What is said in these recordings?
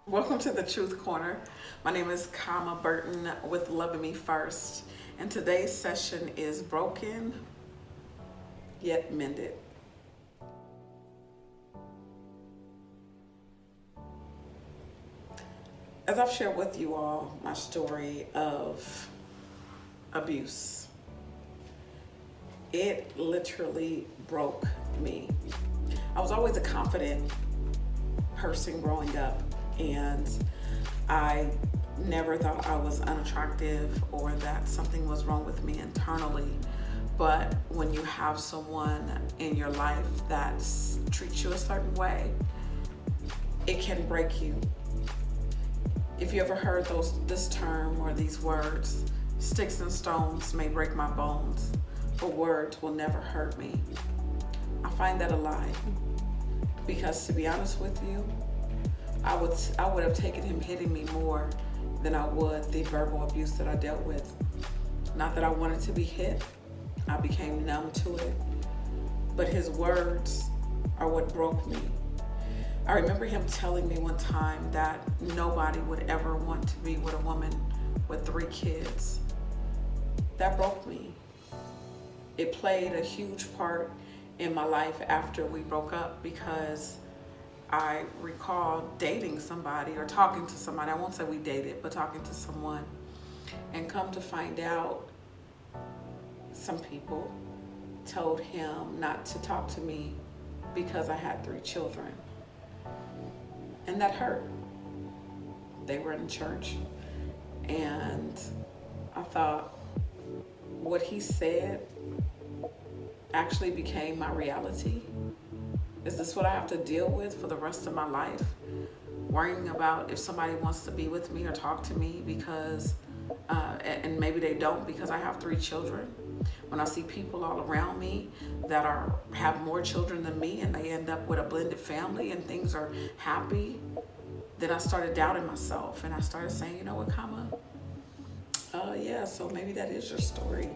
Welcome to the Truth Corner. My name is Kama Burton with Loving Me First, and today's session is Broken Yet Mended. As I've shared with you all my story of abuse, it literally broke me. I was always a confident person growing up, and I never thought I was unattractive or that something was wrong with me internally. But when you have someone in your life that treats you a certain way, it can break you. If you ever heard this term or these words, sticks and stones may break my bones, but words will never hurt me. I find that a lie, because to be honest with you, I would have taken him hitting me more than I would the verbal abuse that I dealt with. Not that I wanted to be hit, I became numb to it, but his words are what broke me. I remember him telling me one time that nobody would ever want to be with a woman with 3 kids. That broke me. It played a huge part in my life after we broke up, because I recall dating somebody or talking to somebody. I won't say we dated, but talking to someone, and come to find out some people told him not to talk to me because I had 3 children. And that hurt. They were in church, and I thought what he said actually became my reality. Is this what I have to deal with for the rest of my life? Worrying about if somebody wants to be with me or talk to me because, and maybe they don't because I have 3 children. When I see people all around me that have more children than me and they end up with a blended family and things are happy, then I started doubting myself, and I started saying, you know what, Kama? Yeah, so maybe that is your story.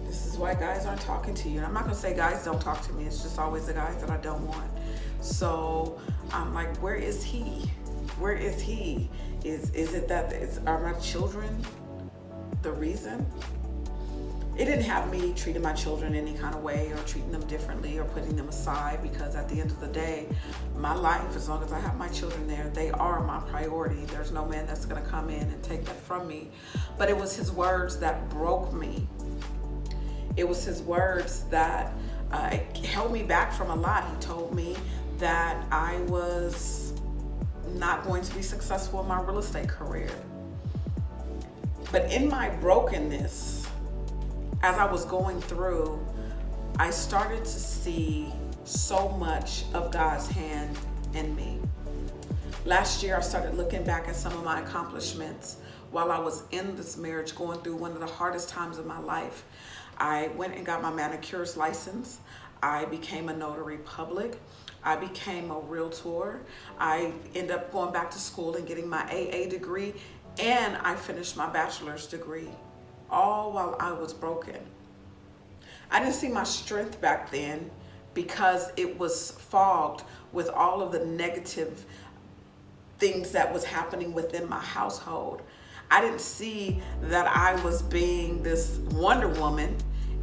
This is why guys aren't talking to you. And I'm not gonna say guys don't talk to me. It's just always the guys that I don't want. So I'm like, where is he? Where is he? Is it that are my children the reason? It didn't have me treating my children any kind of way or treating them differently or putting them aside, because at the end of the day, my life, as long as I have my children there, they are my priority. There's no man that's gonna come in and take that from me. But it was his words that broke me. It was his words that held me back from a lot. He told me that I was not going to be successful in my real estate career. But in my brokenness, as I was going through, I started to see so much of God's hand in me. Last year, I started looking back at some of my accomplishments while I was in this marriage, going through one of the hardest times of my life. I went and got my manicurist license. I became a notary public. I became a realtor. I ended up going back to school and getting my AA degree, and I finished my bachelor's degree, all while I was broken. I didn't see my strength back then because it was fogged with all of the negative things that was happening within my household. I didn't see that I was being this Wonder Woman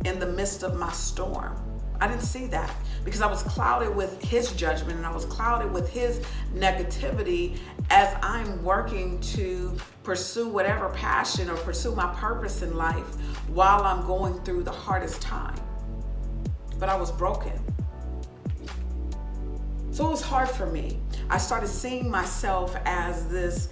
in the midst of my storm. I didn't see that because I was clouded with his judgment, and I was clouded with his negativity as I'm working to pursue whatever passion or pursue my purpose in life while I'm going through the hardest time. But I was broken. So it was hard for me. I started seeing myself as this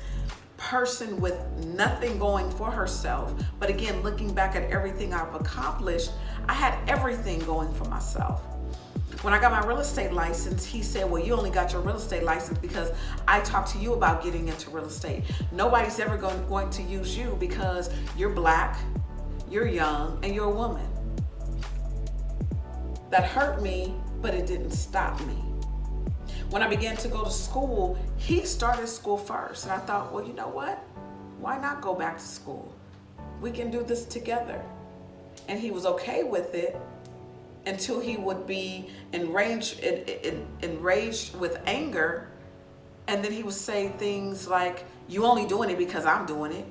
person with nothing going for herself. But again, looking back at everything I've accomplished, I had everything going for myself. When I got my real estate license, he said, well, you only got your real estate license because I talked to you about getting into real estate. Nobody's ever going to use you because you're black, you're young, and you're a woman. That hurt me, but it didn't stop me. When I began to go to school, he started school first. And I thought, well, you know what? Why not go back to school? We can do this together. And he was okay with it until he would be enraged with anger And then he would say things like, you only doing it because I'm doing it.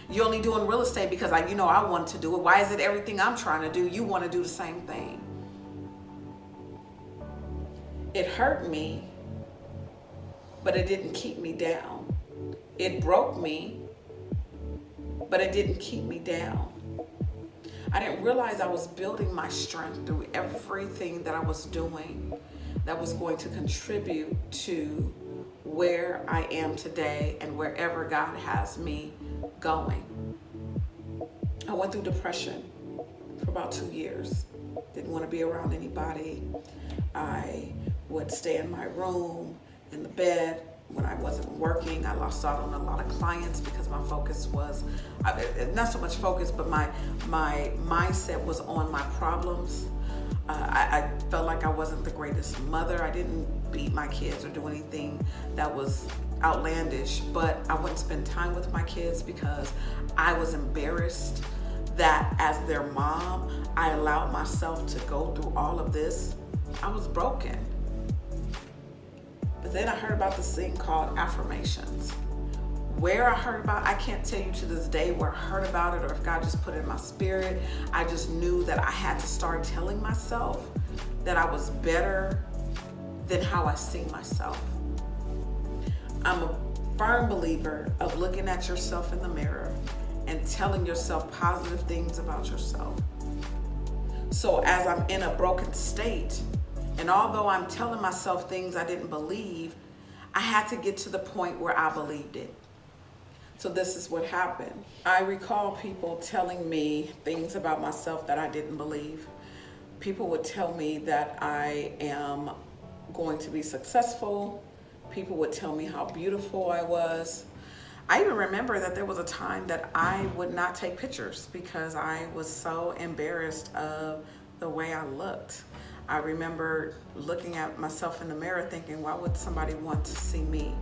You only doing real estate because I want to do it. Why is it everything I'm trying to do, you want to do the same thing? It hurt me, but it didn't keep me down. It broke me, but it didn't keep me down. I didn't realize I was building my strength through everything that I was doing that was going to contribute to where I am today and wherever God has me going. I went through depression for about 2 years. Didn't want to be around anybody. I would stay in my room, in the bed. When I wasn't working, I lost out on a lot of clients because my focus was, not so much focus, but my mindset was on my problems. I felt like I wasn't the greatest mother. I didn't beat my kids or do anything that was outlandish, but I wouldn't spend time with my kids because I was embarrassed that as their mom, I allowed myself to go through all of this. I was broken. But then I heard about this thing called affirmations. Where I heard about, I can't tell you to this day where I heard about it or if God just put it in my spirit. I just knew that I had to start telling myself that I was better than how I see myself. I'm a firm believer of looking at yourself in the mirror and telling yourself positive things about yourself. So as I'm in a broken state, and although I'm telling myself things I didn't believe, I had to get to the point where I believed it. So this is what happened. I recall people telling me things about myself that I didn't believe. People would tell me that I am going to be successful. People would tell me how beautiful I was. I even remember that there was a time that I would not take pictures because I was so embarrassed of the way I looked. I remember looking at myself in the mirror thinking, why would somebody want to see me?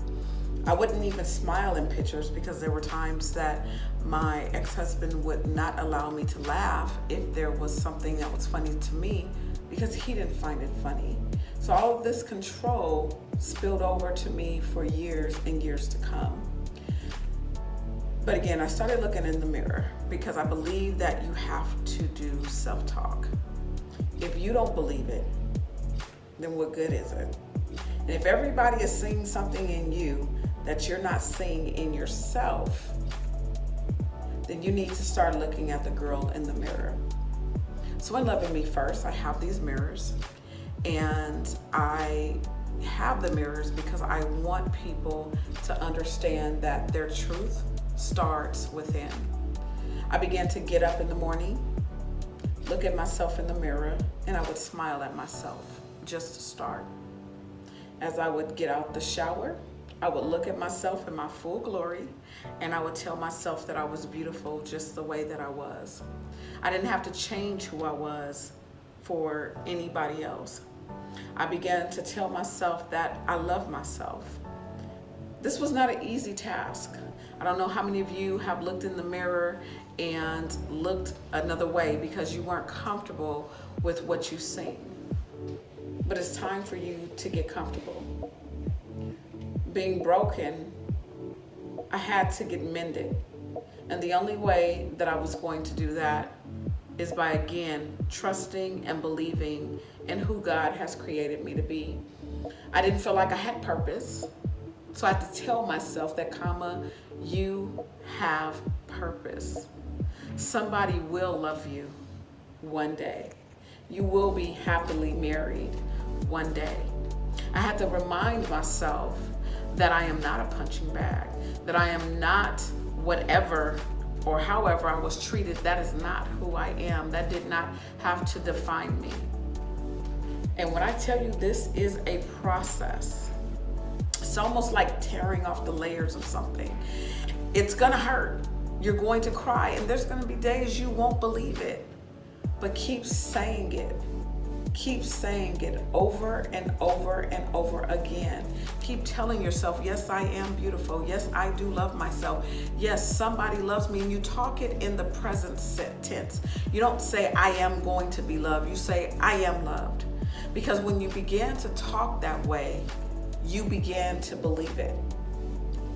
I wouldn't even smile in pictures because there were times that my ex-husband would not allow me to laugh if there was something that was funny to me because he didn't find it funny. So all of this control spilled over to me for years and years to come. But again, I started looking in the mirror because I believe that you have to do self-talk. If you don't believe it, then what good is it? And if everybody is seeing something in you that you're not seeing in yourself, then you need to start looking at the girl in the mirror. So in Loving Me First, I have these mirrors, and I have the mirrors because I want people to understand that their truth starts within. I began to get up in the morning, look at myself in the mirror, and I would smile at myself just to start. As I would get out the shower, I would look at myself in my full glory, and I would tell myself that I was beautiful just the way that I was. I didn't have to change who I was for anybody else. I began to tell myself that I love myself. This was not an easy task. I don't know how many of you have looked in the mirror and looked another way because you weren't comfortable with what you've seen. But it's time for you to get comfortable. Being broken, I had to get mended. And the only way that I was going to do that is by, again, trusting and believing in who God has created me to be. I didn't feel like I had purpose. So I had to tell myself that, you have purpose. Somebody will love you one day. You will be happily married one day. I had to remind myself that I am not a punching bag, that I am not whatever or however I was treated. That is not who I am. That did not have to define me. And when I tell you this is a process, it's almost like tearing off the layers of something. It's gonna hurt. You're going to cry, and there's gonna be days you won't believe it. But keep saying it. Keep saying it over and over and over again. Keep telling yourself, yes, I am beautiful. Yes, I do love myself. Yes, somebody loves me. And you talk it in the present tense. You don't say, I am going to be loved. You say, I am loved. Because when you begin to talk that way, you began to believe it.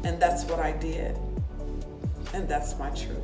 And that's what I did. And that's my truth.